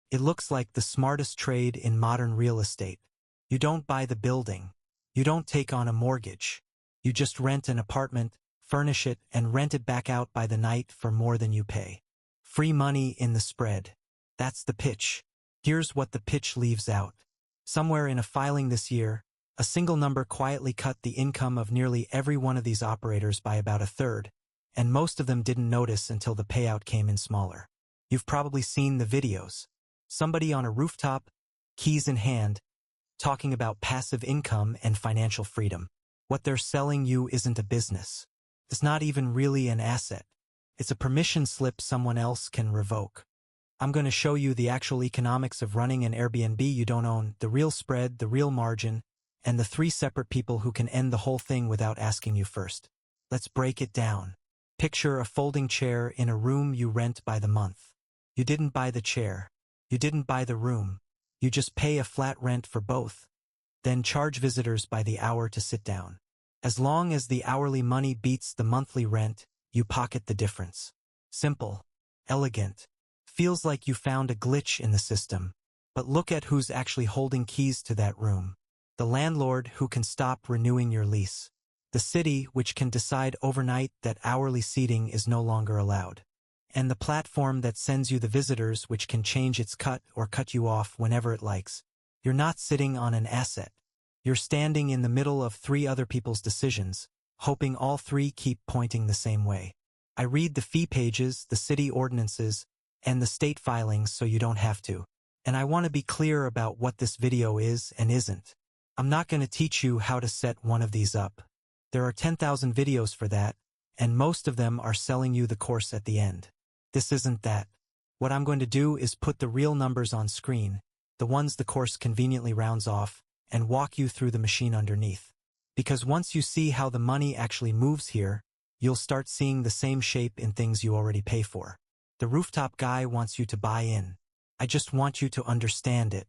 It looks like the smartest trade in modern real estate. You don't buy the building. You don't take on a mortgage. You just rent an apartment, furnish it, and rent it back out by the night for more than you pay. Free money in the spread. That's the pitch. Here's what the pitch leaves out. Somewhere in a filing this year, a single number quietly cut the income of nearly every one of these operators by about a third, and most of them didn't notice until the payout came in smaller. You've probably seen the videos. Somebody on a rooftop, keys in hand, talking about passive income and financial freedom. What they're selling you isn't a business. It's not even really an asset. It's a permission slip someone else can revoke. I'm going to show you the actual economics of running an Airbnb you don't own, the real spread, the real margin, and the 3 separate people who can end the whole thing without asking you first. Let's break it down. Picture a folding chair in a room you rent by the month. You didn't buy the chair. You didn't buy the room. You just pay a flat rent for both. Then charge visitors by the hour to sit down. As long as the hourly money beats the monthly rent, you pocket the difference. Simple. Elegant. Feels like you found a glitch in the system. But look at who's actually holding keys to that room. The landlord who can stop renewing your lease. The city which can decide overnight that hourly seating is no longer allowed. And the platform that sends you the visitors which can change its cut or cut you off whenever it likes. You're not sitting on an asset. You're standing in the middle of 3 other people's decisions, hoping all 3 keep pointing the same way. I read the fee pages, the city ordinances, and the state filings so you don't have to. And I want to be clear about what this video is and isn't. I'm not going to teach you how to set one of these up. There are 10,000 videos for that, and most of them are selling you the course at the end. This isn't that. What I'm going to do is put the real numbers on screen, the ones the course conveniently rounds off, and walk you through the machine underneath. Because once you see how the money actually moves here, you'll start seeing the same shape in things you already pay for. The rooftop guy wants you to buy in. I just want you to understand it.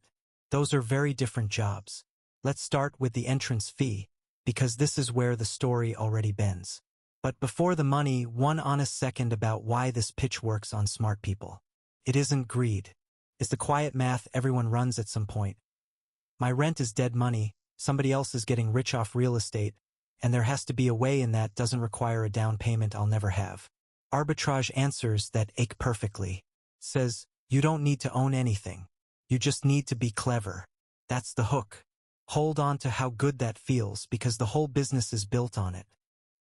Those are very different jobs. Let's start with the entrance fee, because this is where the story already bends. But before the money, one honest second about why this pitch works on smart people. It isn't greed. It's the quiet math everyone runs at some point. My rent is dead money, somebody else is getting rich off real estate, and there has to be a way in that doesn't require a down payment I'll never have. Arbitrage answers that ache perfectly. Says, you don't need to own anything. You just need to be clever. That's the hook. Hold on to how good that feels because the whole business is built on it.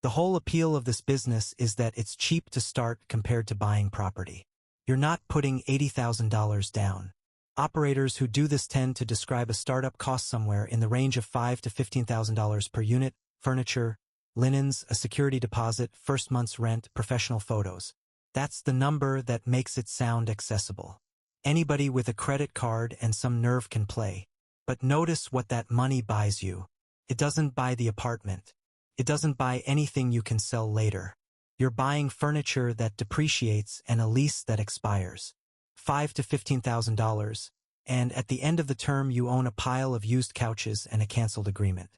The whole appeal of this business is that it's cheap to start compared to buying property. You're not putting $80,000 down. Operators who do this tend to describe a startup cost somewhere in the range of $5,000 to $15,000 per unit, furniture, linens, a security deposit, first month's rent, professional photos. That's the number that makes it sound accessible. Anybody with a credit card and some nerve can play. But notice what that money buys you. It doesn't buy the apartment. It doesn't buy anything you can sell later. You're buying furniture that depreciates and a lease that expires. $5,000 to $15,000, and at the end of the term you own a pile of used couches and a canceled agreement.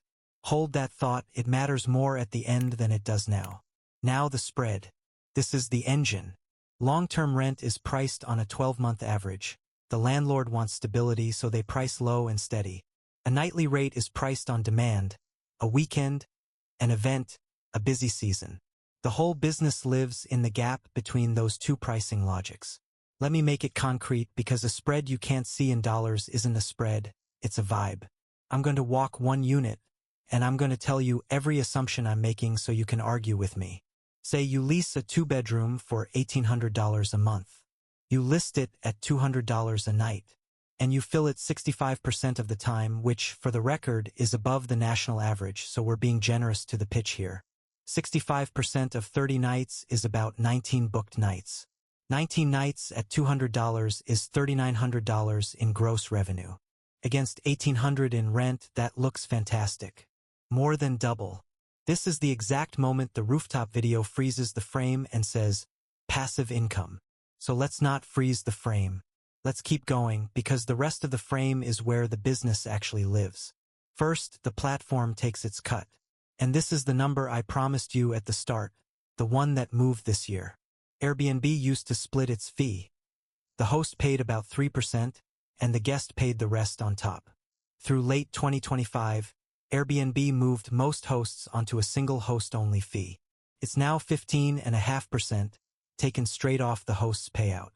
Hold that thought, it matters more at the end than it does now. Now the spread. This is the engine. Long-term rent is priced on a 12-month average. The landlord wants stability, so they price low and steady. A nightly rate is priced on demand, a weekend, an event, a busy season. The whole business lives in the gap between those 2 pricing logics. Let me make it concrete because a spread you can't see in dollars isn't a spread, it's a vibe. I'm going to walk 1 unit, and I'm going to tell you every assumption I'm making so you can argue with me. Say you lease a 2-bedroom for $1,800 a month. You list it at $200 a night, and you fill it 65% of the time, which, for the record, is above the national average, so we're being generous to the pitch here. 65% of 30 nights is about 19 booked nights. 19 nights at $200 is $3,900 in gross revenue. Against $1,800 in rent, that looks fantastic. More than double. This is the exact moment the rooftop video freezes the frame and says, passive income. So let's not freeze the frame. Let's keep going, because the rest of the frame is where the business actually lives. First, the platform takes its cut. And this is the number I promised you at the start, the one that moved this year. Airbnb used to split its fee. The host paid about 3%, and the guest paid the rest on top. Through late 2025, Airbnb moved most hosts onto a single host-only fee. It's now 15.5%, taken straight off the host's payout.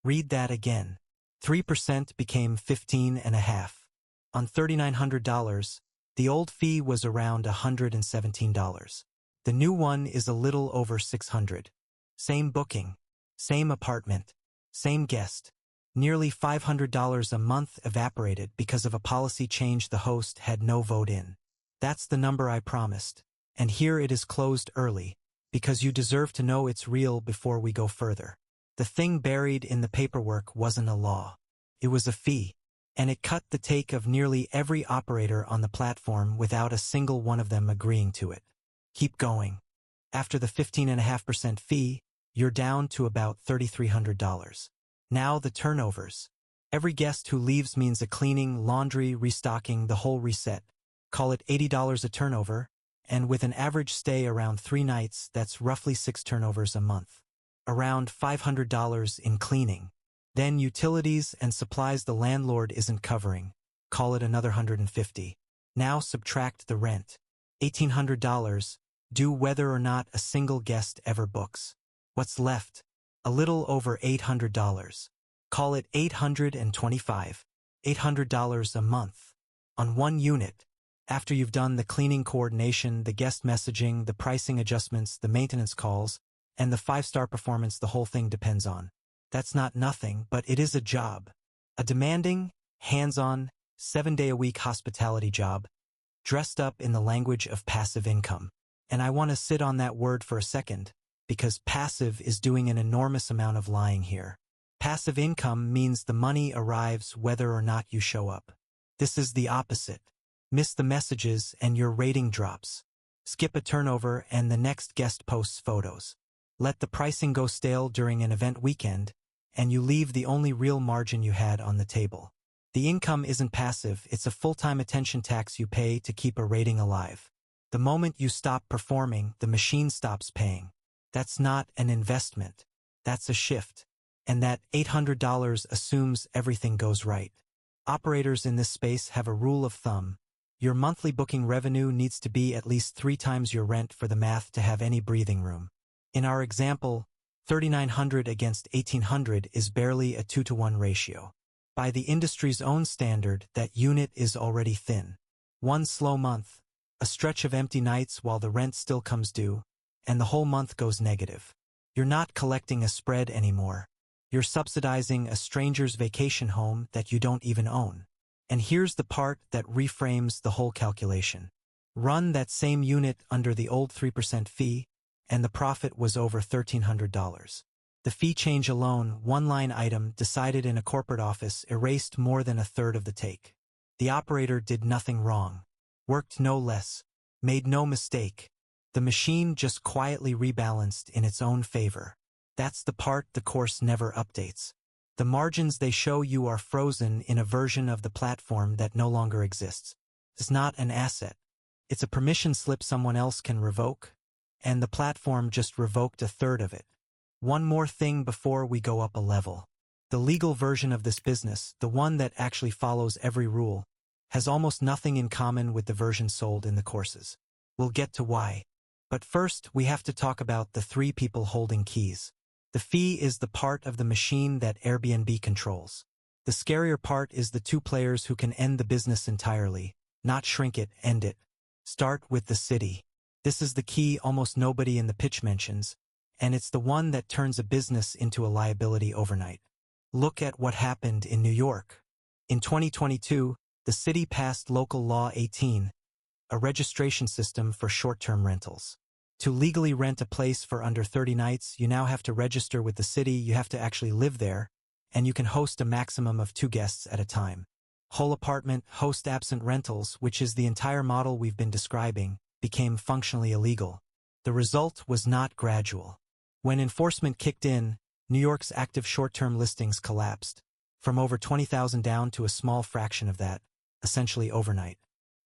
Read that again. 3% became 15.5%. On $3,900, the old fee was around $117. The new one is a little over $600. Same booking, same apartment, same guest. Nearly $500 a month evaporated because of a policy change the host had no vote in. That's the number I promised, and here it is closed early, because you deserve to know it's real before we go further. The thing buried in the paperwork wasn't a law. It was a fee, and it cut the take of nearly every operator on the platform without a single one of them agreeing to it. Keep going. After the 15.5% fee, you're down to about $3,300. Now the turnovers. Every guest who leaves means a cleaning, laundry, restocking, the whole reset. Call it $80 a turnover, and with an average stay around 3 nights, that's roughly 6 turnovers a month. Around $500 in cleaning. Then utilities and supplies the landlord isn't covering. Call it another $150. Now subtract the rent. $1,800, due whether or not a single guest ever books. What's left? A little over $800. Call it $825. $800 a month. On one unit. After you've done the cleaning coordination, the guest messaging, the pricing adjustments, the maintenance calls, and the 5-star performance the whole thing depends on. That's not nothing, but it is a job. A demanding, hands-on, 7-day-a-week hospitality job, dressed up in the language of passive income. And I want to sit on that word for a second, because passive is doing an enormous amount of lying here. Passive income means the money arrives whether or not you show up. This is the opposite. Miss the messages and your rating drops. Skip a turnover and the next guest posts photos. Let the pricing go stale during an event weekend, and you leave the only real margin you had on the table. The income isn't passive, it's a full-time attention tax you pay to keep a rating alive. The moment you stop performing, the machine stops paying. That's not an investment. That's a shift. And that $800 assumes everything goes right. Operators in this space have a rule of thumb. Your monthly booking revenue needs to be at least 3 times your rent for the math to have any breathing room. In our example, $3,900 against $1,800 is barely a 2-to-1 ratio. By the industry's own standard, that unit is already thin. One slow month, a stretch of empty nights while the rent still comes due, and the whole month goes negative. You're not collecting a spread anymore. You're subsidizing a stranger's vacation home that you don't even own. And here's the part that reframes the whole calculation. Run that same unit under the old 3% fee, and the profit was over $1,300. The fee change alone, one line item decided in a corporate office, erased more than a third of the take. The operator did nothing wrong, worked no less, made no mistake. The machine just quietly rebalanced in its own favor. That's the part the course never updates. The margins they show you are frozen in a version of the platform that no longer exists. It's not an asset. It's a permission slip someone else can revoke, and the platform just revoked a third of it. One more thing before we go up a level. The legal version of this business, the one that actually follows every rule, has almost nothing in common with the version sold in the courses. We'll get to why. But first, we have to talk about the 3 people holding keys. The fee is the part of the machine that Airbnb controls. The scarier part is the 2 players who can end the business entirely, not shrink it, end it. Start with the city. This is the key almost nobody in the pitch mentions, and it's the one that turns a business into a liability overnight. Look at what happened in New York. In 2022, the city passed Local Law 18, a registration system for short-term rentals. To legally rent a place for under 30 nights, you now have to register with the city, you have to actually live there, and you can host a maximum of 2 guests at a time. Whole apartment, host absent rentals, which is the entire model we've been describing, became functionally illegal. The result was not gradual. When enforcement kicked in, New York's active short-term listings collapsed, from over 20,000 down to a small fraction of that, essentially overnight.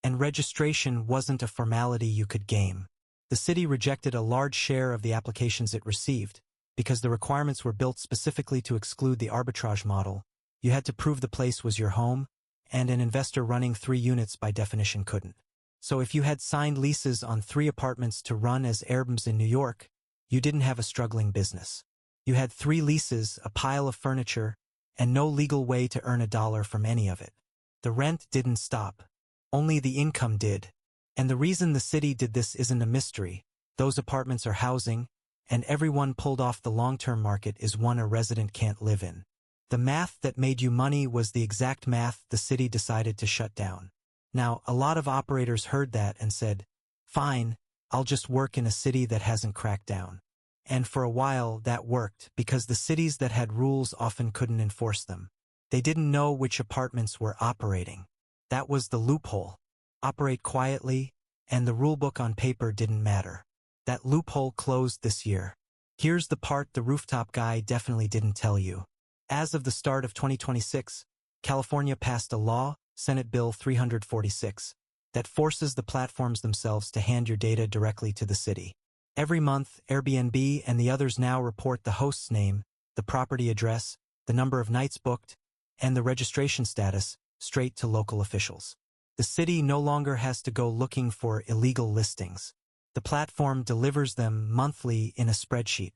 And registration wasn't a formality you could game. The city rejected a large share of the applications it received, because the requirements were built specifically to exclude the arbitrage model, You had to prove the place was your home, and an investor running 3 units by definition couldn't. So if you had signed leases on 3 apartments to run as Airbnbs in New York, you didn't have a struggling business. You had 3 leases, a pile of furniture, and no legal way to earn $1 from any of it. The rent didn't stop. Only the income did. And the reason the city did this isn't a mystery. Those apartments are housing, and everyone pulled off the long-term market is one a resident can't live in. The math that made you money was the exact math the city decided to shut down. Now, a lot of operators heard that and said, fine, I'll just work in a city that hasn't cracked down. And for a while, that worked because the cities that had rules often couldn't enforce them. They didn't know which apartments were operating. That was the loophole. Operate quietly, and the rulebook on paper didn't matter. That loophole closed this year. Here's the part the rooftop guy definitely didn't tell you. As of the start of 2026, California passed a law, Senate Bill 346, that forces the platforms themselves to hand your data directly to the city. Every month, Airbnb and the others now report the host's name, the property address, the number of nights booked, and the registration status straight to local officials. The city no longer has to go looking for illegal listings. The platform delivers them monthly in a spreadsheet.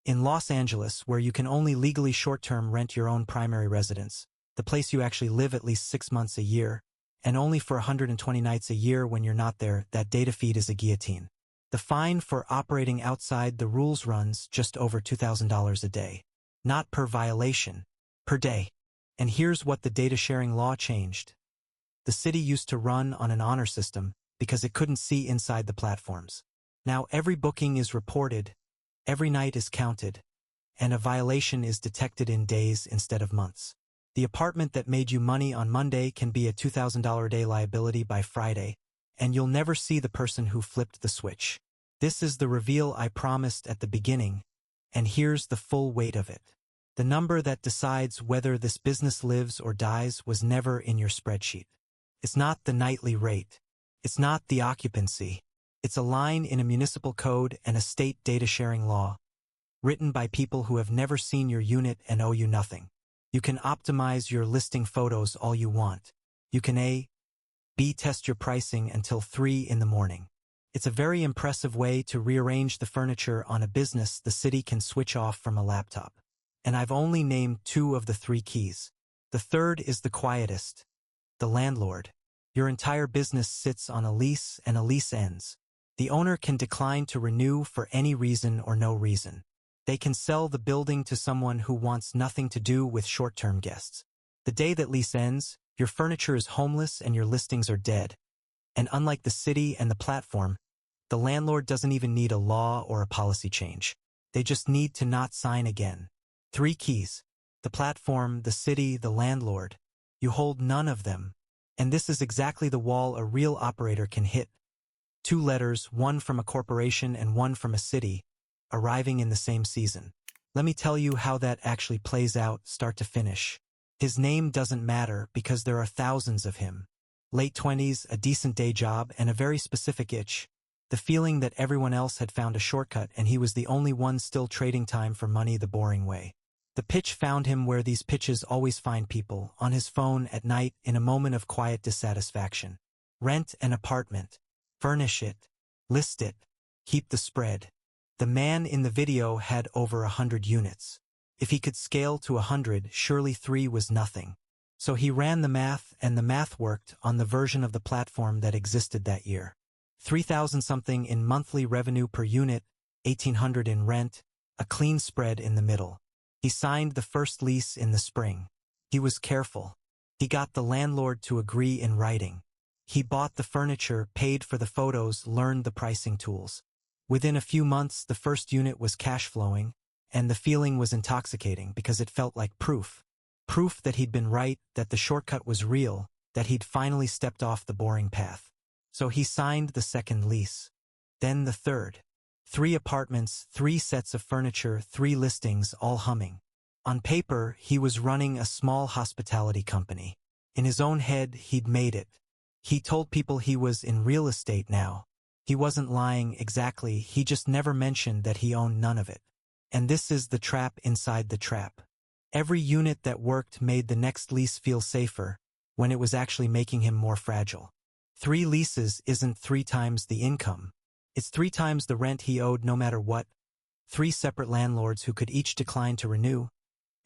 In Los Angeles, where you can only legally short-term rent your own primary residence, the place you actually live at least 6 months a year, and only for 120 nights a year when you're not there, that data feed is a guillotine. The fine for operating outside the rules runs just over $2,000 a day. Not per violation, per day. And here's what the data sharing law changed. The city used to run on an honor system because it couldn't see inside the platforms. Now every booking is reported, every night is counted, and a violation is detected in days instead of months. The apartment that made you money on Monday can be a $2,000 a day liability by Friday, and you'll never see the person who flipped the switch. This is the reveal I promised at the beginning, and here's the full weight of it. The number that decides whether this business lives or dies was never in your spreadsheet. It's not the nightly rate. It's not the occupancy. It's a line in a municipal code and a state data sharing law, written by people who have never seen your unit and owe you nothing. You can optimize your listing photos all you want. You can B test your pricing until 3 in the morning. It's a very impressive way to rearrange the furniture on a business the city can switch off from a laptop. And I've only named 2 of the 3 keys. The third is the quietest. The landlord. Your entire business sits on a lease and a lease ends. The owner can decline to renew for any reason or no reason. They can sell the building to someone who wants nothing to do with short-term guests. The day that lease ends, your furniture is homeless and your listings are dead. And unlike the city and the platform, the landlord doesn't even need a law or a policy change. They just need to not sign again. 3 keys. The platform, the city, the landlord. You hold none of them. And this is exactly the wall a real operator can hit. 2 letters, one from a corporation and one from a city, arriving in the same season. Let me tell you how that actually plays out, start to finish. His name doesn't matter because there are thousands of him. Late 20s, a decent day job, and a very specific itch. The feeling that everyone else had found a shortcut and he was the only one still trading time for money the boring way. The pitch found him where these pitches always find people, on his phone at night in a moment of quiet dissatisfaction. Rent an apartment. Furnish it. List it. Keep the spread. The man in the video had over 100 units. If he could scale to 100, surely 3 was nothing. So he ran the math, and the math worked on the version of the platform that existed that year. 3,000 something in monthly revenue per unit, 1,800 in rent, a clean spread in the middle. He signed the first lease in the spring. He was careful. He got the landlord to agree in writing. He bought the furniture, paid for the photos, learned the pricing tools. Within a few months, the first unit was cash flowing, and the feeling was intoxicating because it felt like proof. Proof that he'd been right, that the shortcut was real, that he'd finally stepped off the boring path. So he signed the second lease. Then the third. 3 apartments, 3 sets of furniture, 3 listings, all humming. On paper, he was running a small hospitality company. In his own head, he'd made it. He told people he was in real estate now. He wasn't lying exactly, he just never mentioned that he owned none of it. And this is the trap inside the trap. Every unit that worked made the next lease feel safer, when it was actually making him more fragile. 3 leases isn't 3 times the income. It's 3 times the rent he owed no matter what. 3 separate landlords who could each decline to renew,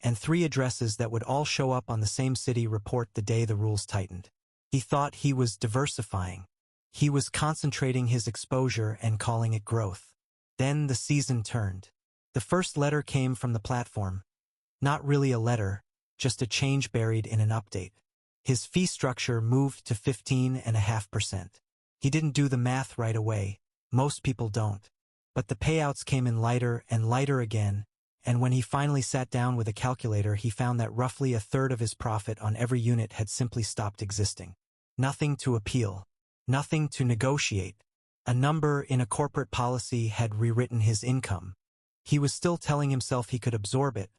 and 3 addresses that would all show up on the same city report the day the rules tightened. He thought he was diversifying. He was concentrating his exposure and calling it growth. Then the season turned. The first letter came from the platform. Not really a letter, just a change buried in an update. His fee structure moved to 15.5%. He didn't do the math right away. Most people don't. But the payouts came in lighter and lighter again, and when he finally sat down with a calculator, he found that roughly a third of his profit on every unit had simply stopped existing. Nothing to appeal. Nothing to negotiate. A number in a corporate policy had rewritten his income. He was still telling himself he could absorb it.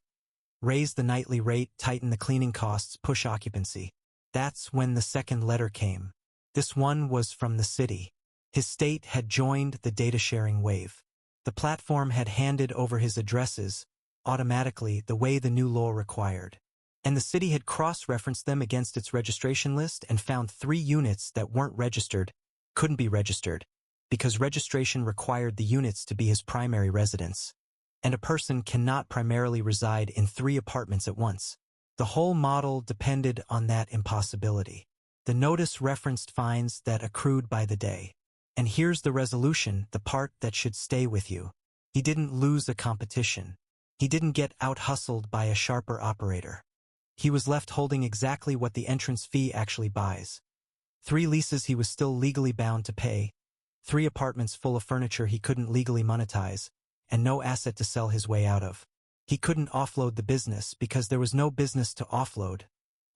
Raise the nightly rate, tighten the cleaning costs, push occupancy. That's when the second letter came. This one was from the city. His state had joined the data-sharing wave. The platform had handed over his addresses, automatically, the way the new law required. And the city had cross-referenced them against its registration list and found 3 units that weren't registered, couldn't be registered, because registration required the units to be his primary residence. And a person cannot primarily reside in 3 apartments at once. The whole model depended on that impossibility. The notice referenced fines that accrued by the day. And here's the resolution, the part that should stay with you. He didn't lose a competition. He didn't get out-hustled by a sharper operator. He was left holding exactly what the entrance fee actually buys. 3 leases he was still legally bound to pay, 3 apartments full of furniture he couldn't legally monetize, and no asset to sell his way out of. He couldn't offload the business because there was no business to offload,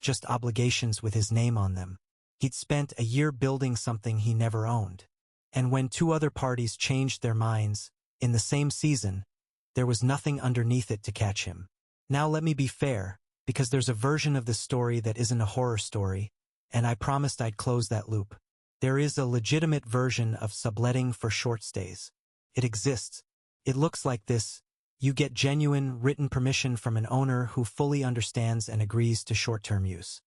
just obligations with his name on them. He'd spent a year building something he never owned. And when 2 other parties changed their minds, in the same season, there was nothing underneath it to catch him. Now let me be fair, because there's a version of this story that isn't a horror story, and I promised I'd close that loop. There is a legitimate version of subletting for short stays. It exists. It looks like this. You get genuine, written permission from an owner who fully understands and agrees to short-term use.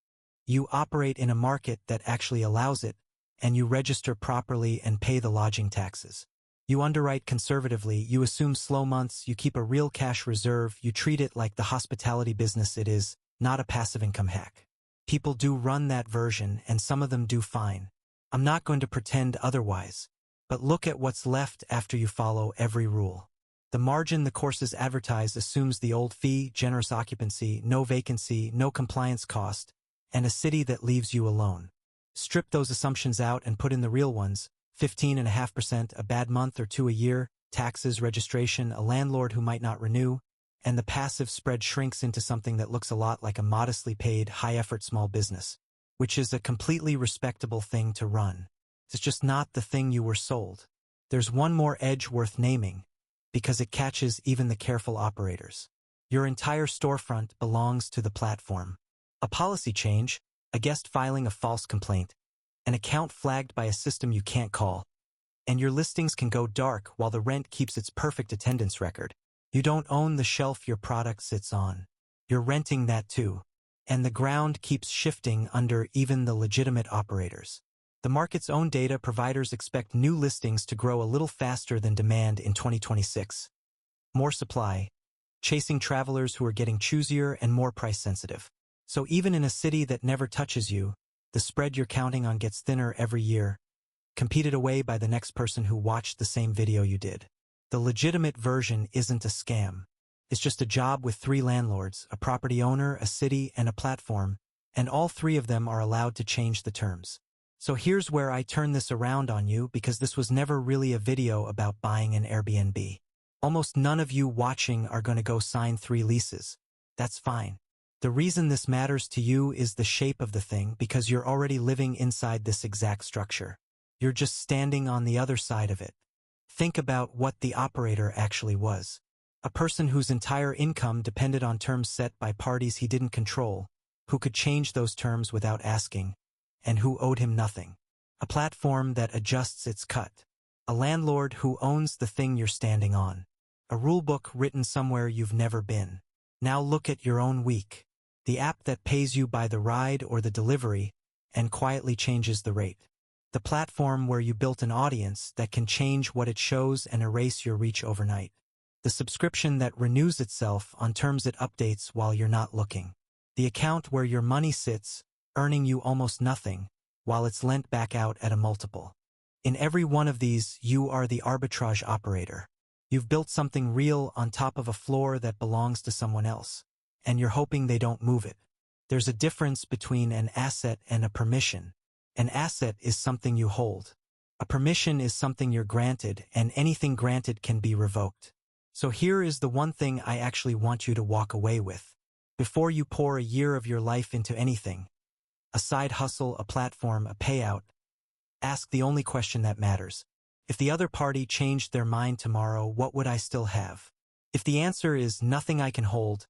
You operate in a market that actually allows it, and you register properly and pay the lodging taxes. You underwrite conservatively, you assume slow months, you keep a real cash reserve, you treat it like the hospitality business it is, not a passive income hack. People do run that version, and some of them do fine. I'm not going to pretend otherwise. But look at what's left after you follow every rule. The margin the courses advertise assumes the old fee, generous occupancy, no vacancy, no compliance cost, and a city that leaves you alone. Strip those assumptions out and put in the real ones, 15.5%, a bad month or 2 a year, taxes, registration, a landlord who might not renew, and the passive spread shrinks into something that looks a lot like a modestly paid, high-effort small business, which is a completely respectable thing to run. It's just not the thing you were sold. There's one more edge worth naming, because it catches even the careful operators. Your entire storefront belongs to the platform. A policy change, a guest filing a false complaint, an account flagged by a system you can't call, and your listings can go dark while the rent keeps its perfect attendance record. You don't own the shelf your product sits on. You're renting that too. And the ground keeps shifting under even the legitimate operators. The market's own data providers expect new listings to grow a little faster than demand in 2026. More supply, chasing travelers who are getting choosier and more price-sensitive. So even in a city that never touches you, the spread you're counting on gets thinner every year, competed away by the next person who watched the same video you did. The legitimate version isn't a scam. It's just a job with 3 landlords, a property owner, a city, and a platform, and all 3 of them are allowed to change the terms. So here's where I turn this around on you, because this was never really a video about buying an Airbnb. Almost none of you watching are going to go sign 3 leases. That's fine. The reason this matters to you is the shape of the thing, because you're already living inside this exact structure. You're just standing on the other side of it. Think about what the operator actually was. A person whose entire income depended on terms set by parties he didn't control, who could change those terms without asking, and who owed him nothing. A platform that adjusts its cut. A landlord who owns the thing you're standing on. A rulebook written somewhere you've never been. Now look at your own week. The app that pays you by the ride or the delivery and quietly changes the rate. The platform where you built an audience that can change what it shows and erase your reach overnight. The subscription that renews itself on terms it updates while you're not looking. The account where your money sits, earning you almost nothing, while it's lent back out at a multiple. In every one of these, you are the arbitrage operator. You've built something real on top of a floor that belongs to someone else, and you're hoping they don't move it. There's a difference between an asset and a permission. An asset is something you hold. A permission is something you're granted, and anything granted can be revoked. So here is the one thing I actually want you to walk away with. Before you pour a year of your life into anything, a side hustle, a platform, a payout, ask the only question that matters. If the other party changed their mind tomorrow, what would I still have? If the answer is nothing I can hold,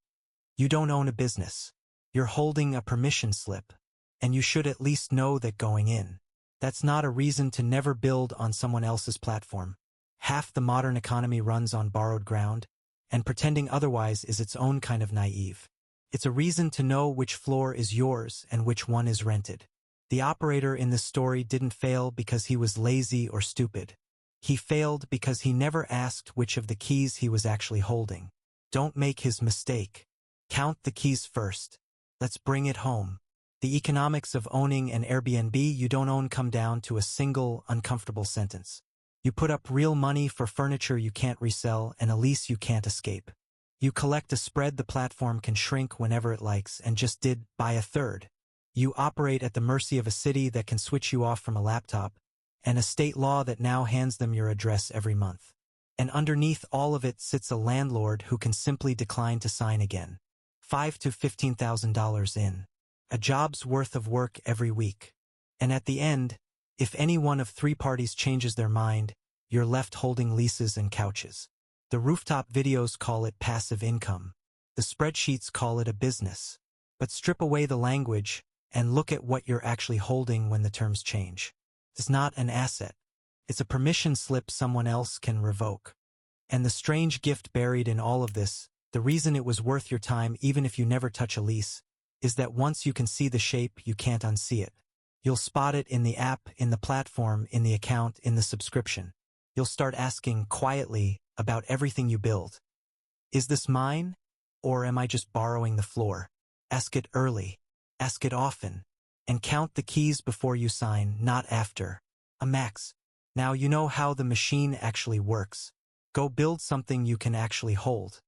you don't own a business. You're holding a permission slip, and you should at least know that going in. That's not a reason to never build on someone else's platform. Half the modern economy runs on borrowed ground, and pretending otherwise is its own kind of naive. It's a reason to know which floor is yours and which one is rented. The operator in this story didn't fail because he was lazy or stupid. He failed because he never asked which of the keys he was actually holding. Don't make his mistake. Count the keys first. Let's bring it home. The economics of owning an Airbnb you don't own come down to a single, uncomfortable sentence. You put up real money for furniture you can't resell and a lease you can't escape. You collect a spread the platform can shrink whenever it likes and just did by a third. You operate at the mercy of a city that can switch you off from a laptop, and a state law that now hands them your address every month. And underneath all of it sits a landlord who can simply decline to sign again. $5,000 to $15,000 in. A job's worth of work every week. And at the end, if any one of three parties changes their mind, you're left holding leases and couches. The rooftop videos call it passive income. The spreadsheets call it a business. But strip away the language and look at what you're actually holding when the terms change. It's not an asset. It's a permission slip someone else can revoke. And the strange gift buried in all of this, the reason it was worth your time even if you never touch a lease, is that once you can see the shape, you can't unsee it. You'll spot it in the app, in the platform, in the account, in the subscription. You'll start asking quietly about everything you build. Is this mine? Or am I just borrowing the floor? Ask it early. Ask it often. And count the keys before you sign, not after. A max. Now you know how the machine actually works. Go build something you can actually hold.